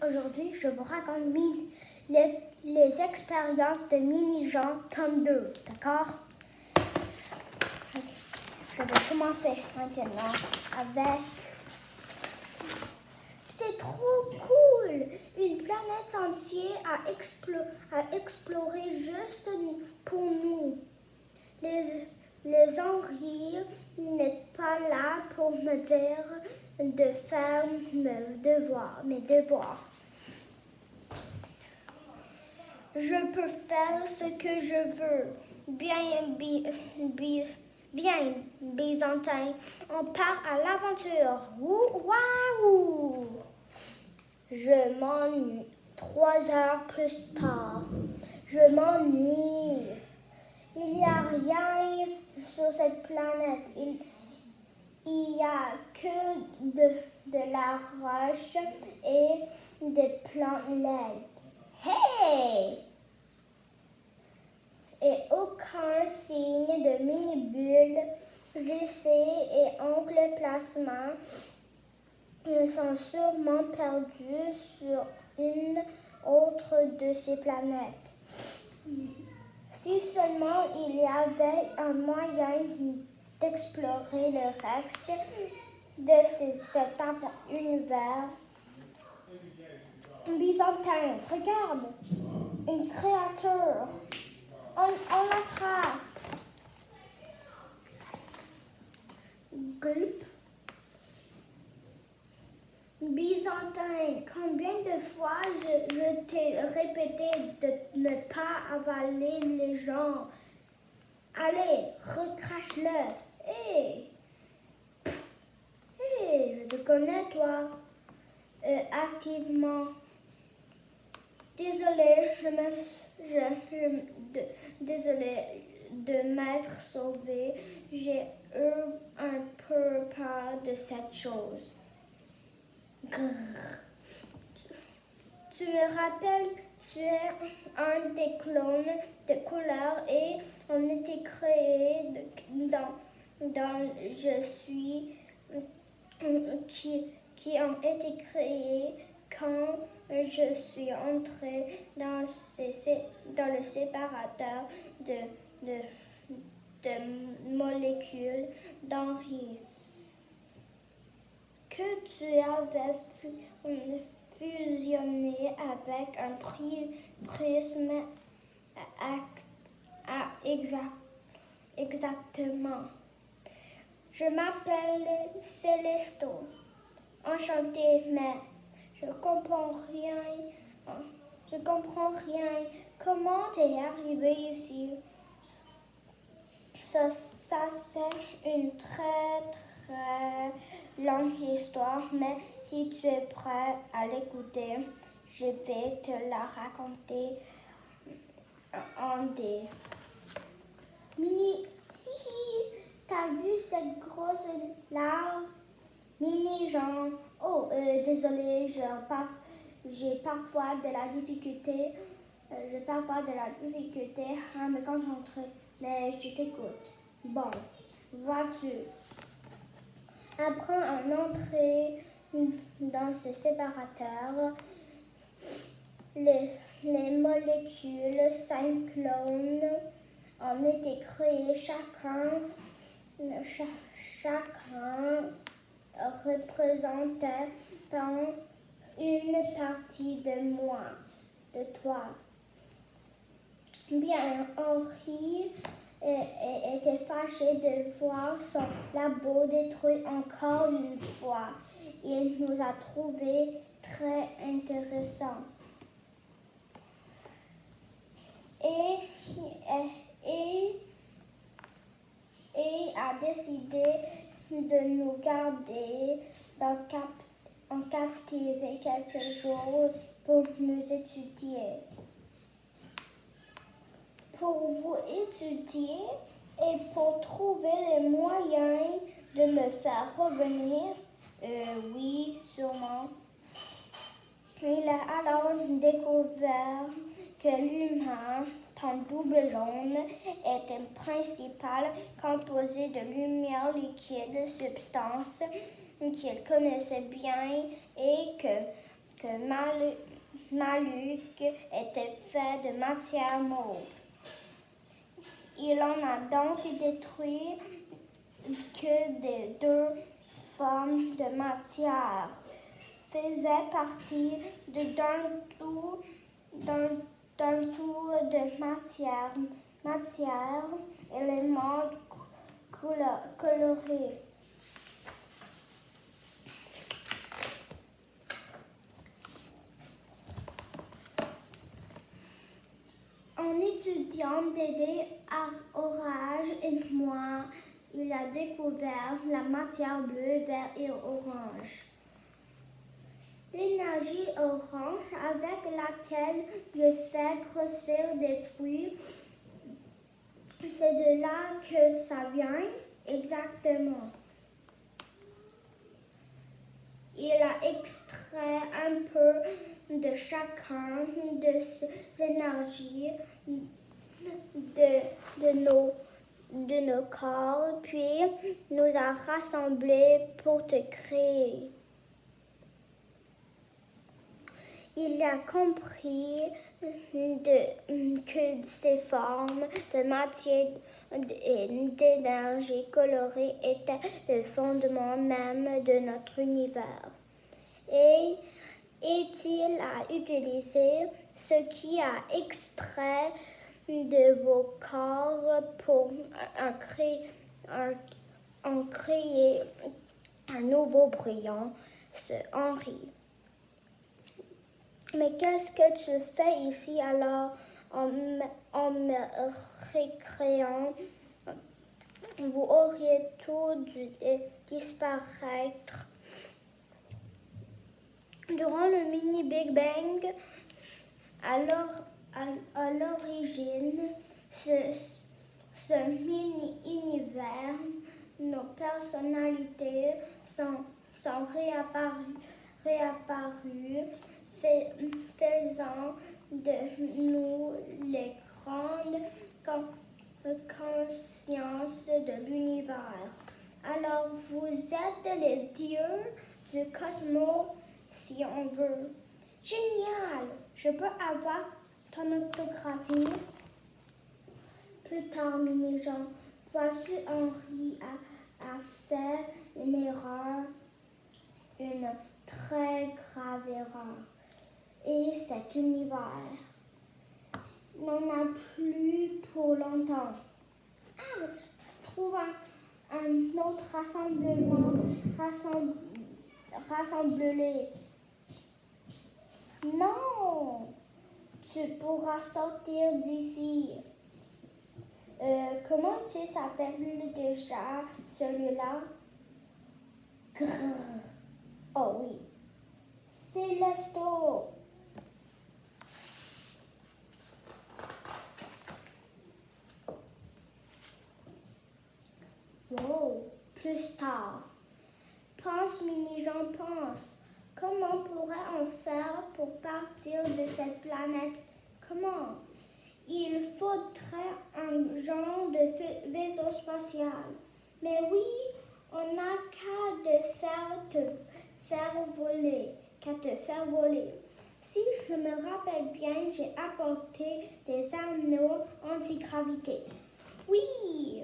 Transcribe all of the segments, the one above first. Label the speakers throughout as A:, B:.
A: Aujourd'hui, je vous raconte les expériences de Mini-Jean tome 2, d'accord? Je vais commencer maintenant avec... C'est trop cool! Une planète entière à explorer juste pour nous. Les Henri n'est pas là pour me dire de faire mes devoirs. Je peux faire ce que je veux. Bien, Byzantin, on part à l'aventure. Waouh! Je m'ennuie. 3 heures plus tard, je m'ennuie. Il n'y a rien sur cette planète. Il n'y a que de la roche et des plantes laides. Hey! Et aucun signe de mini-bulles. JC et Oncle Plasma sont sûrement perdus sur une autre de ces planètes. Si seulement il y avait un moyen d'explorer le reste de cet univers. Byzantin, regarde, une créature. On l'attrape. Gulp. Byzantin, combien de fois je t'ai répété de ne pas avaler les gens? Allez, recrache-le. Hé, je te connais, toi. Activement. Désolé, désolé de m'être sauvé. J'ai eu un peu peur de cette chose. Grrr. Tu me rappelles, tu es un des clones de couleur et on était créés je suis qui ont été créés quand je suis entrée dans le séparateur de molécules d'Henri. Que tu avais fusionné avec un prisme exactement. Je m'appelle Célesto. Enchantée, mais je comprends rien. Comment t'es arrivé ici? Ça c'est une très longue histoire, mais si tu es prêt à l'écouter, je vais te la raconter en des mini. T'as vu cette grosse larve? Mini-Jean. Oh, désolé, j'ai parfois de la difficulté. À me concentrer, mais je t'écoute. Bon, vois-tu. Après en entrer dans ce séparateur, les molécules 5 clones ont été créées, chacun représentait une partie de moi, de toi. Bien, Henri était fâché de voir son labo détruit encore une fois. Il nous a trouvés très intéressants. Et a décidé de nous garder en captivité quelques jours pour nous étudier. Pour vous étudier et pour trouver les moyens de me faire revenir? Oui, sûrement. Il a alors découvert que l'humain, en double jaune, était principal composé de lumière liquide, substance qu'il connaissait bien et que que Maluc était fait de matière mauve. Il en a donc détruit que des deux formes de matière faisaient partie d'un tout de matière éléments colorés. En étudiant Dédé Orage et moi, il a découvert la matière bleue, vert et orange. L'énergie orange avec laquelle je fais grossir des fruits, c'est de là que ça vient exactement. Il a extrait un peu de chacun de ces énergies de nos corps, puis nous a rassemblés pour te créer. Il a compris que ces formes de matière et d'énergie colorée étaient le fondement même de notre univers. Et il a utilisé ce qui a extrait de vos corps pour en créer un nouveau brillant, ce Henri. Mais qu'est-ce que tu fais ici alors en me récréant? Vous auriez tout dû disparaître. Durant le mini Big Bang, à l'origine, ce mini-univers, nos personnalités sont réapparues, faisant de nous les grandes consciences de l'univers. Alors vous êtes les dieux du cosmos si on veut. Génial! Je peux avoir ton autographie? Plus tard, mini-Jean, vois-tu, Henri a fait une erreur, une très grave erreur. Et cet univers n'en a plus pour longtemps. Ah, trouve un autre rassemblement, rassemble-les. Non, tu pourras sortir d'ici. Comment tu s'appelle déjà celui-là? Grrr. Oh oui, Célesто. Wow, plus tard. Pense, mini-Jean, pense. Comment pourrait-on faire pour partir de cette planète? Comment? Il faudrait un genre de vaisseau spatial. Mais oui, on n'a qu'à te faire voler. Si je me rappelle bien, j'ai apporté des anneaux anti-gravité. Oui!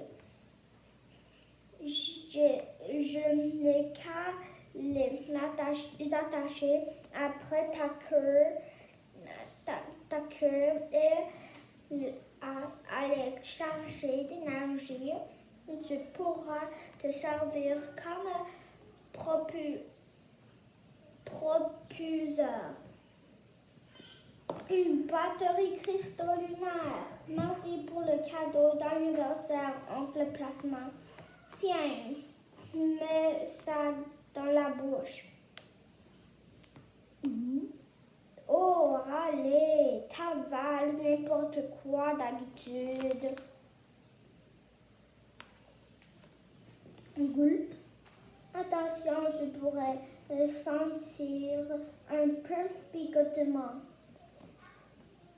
A: Je n'ai qu'à les attacher après ta queue et à les charger d'énergie. Tu pourras te servir comme propulseur. Une batterie cristaux lunaire. Merci pour le cadeau d'anniversaire, oncle Plasma. Tiens, mets ça dans la bouche. Oh, allez, t'avales n'importe quoi d'habitude. Gulp. Attention, tu pourrais sentir un peu picotement.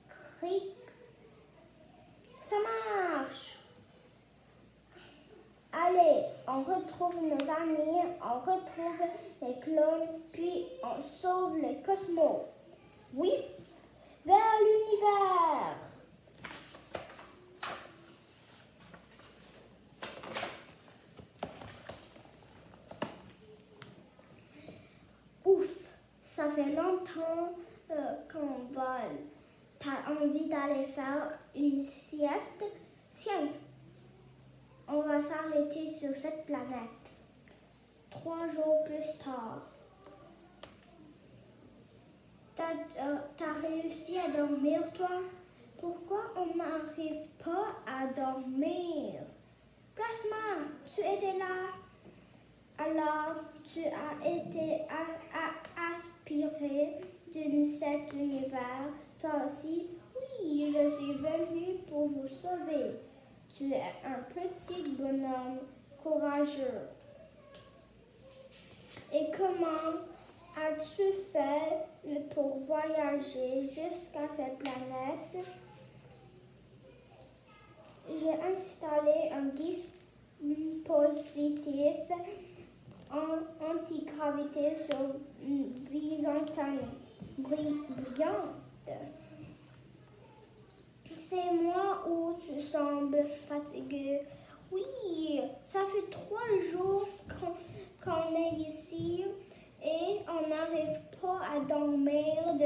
A: Cric. Ça marche. Allez, on retrouve nos amis, on retrouve les clones, puis on sauve le cosmos. Oui, vers l'univers. Ouf, ça fait longtemps qu'on vole. T'as envie d'aller faire une sieste? Tiens, on va s'arrêter sur cette planète. 3 jours plus tard. T'as réussi à dormir, toi? Pourquoi on n'arrive pas à dormir? Plasma, tu étais là. Alors, tu as été aspiré de cet univers. Toi aussi? Oui, je suis venue pour vous sauver. Tu es un petit bonhomme courageux. Et comment as-tu fait pour voyager jusqu'à cette planète? J'ai installé un dispositif anti-gravité sur une byzantine brillante. C'est moi ou tu sembles fatigué? Oui, ça fait 3 jours qu'on est ici et on n'arrive pas à dormir.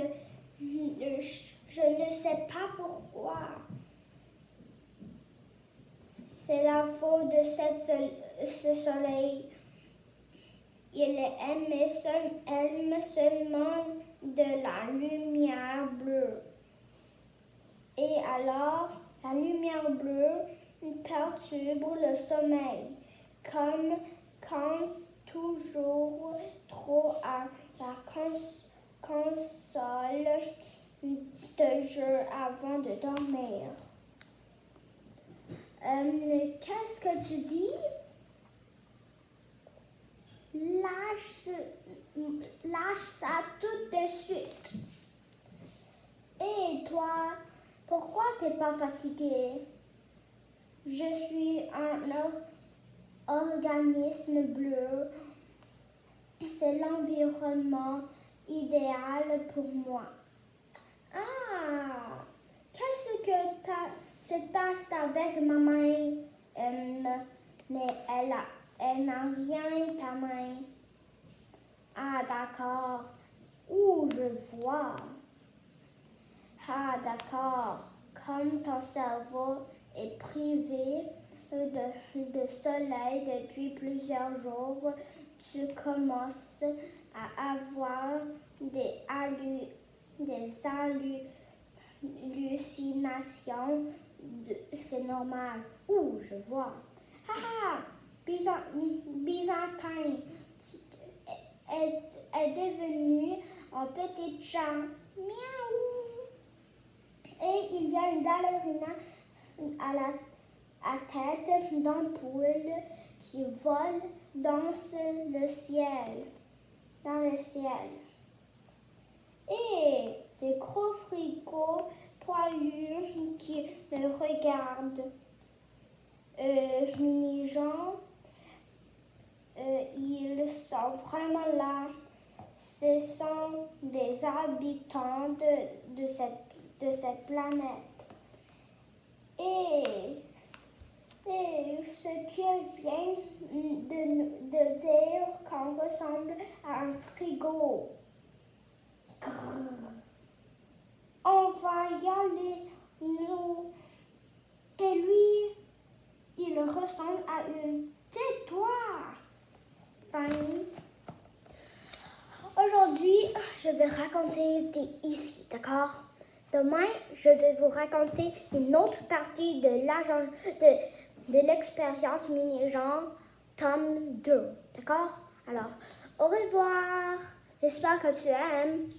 A: Je ne sais pas pourquoi. C'est la faute de ce soleil. Il émet seulement de la lumière bleue. Et alors, la lumière bleue perturbe le sommeil, comme quand toujours trop à la console de jeu avant de dormir. Qu'est-ce que tu dis? Lâche ça tout de suite. Et toi, pourquoi t'es pas fatigué? Je suis un organisme bleu. C'est l'environnement idéal pour moi. Ah, qu'est-ce que se passe avec ma main? Mais elle n'a rien, ta main. Ah, d'accord. Ouh, je vois. Ah, d'accord. Comme ton cerveau est privé de soleil depuis plusieurs jours, tu commences à avoir des hallucinations. C'est normal. Ouh, je vois. Haha, Byzantine est devenu un petit chat. Miaou. Et il y a une ballerina à tête d'ampoule qui vole dans le ciel. Et des gros frigos poilus qui me regardent. Mini-gens, ils sont vraiment là. Ce sont des habitants de cette planète. Et ce qui vient de dire qu'on ressemble à un frigo. Grrr. On va y aller, nous. Et lui, il ressemble à une tais-toi. Fanny. Aujourd'hui, je vais raconter ici, d'accord? Demain, je vais vous raconter une autre partie de l'expérience mini-genre tome 2, d'accord? Alors, au revoir. J'espère que tu aimes.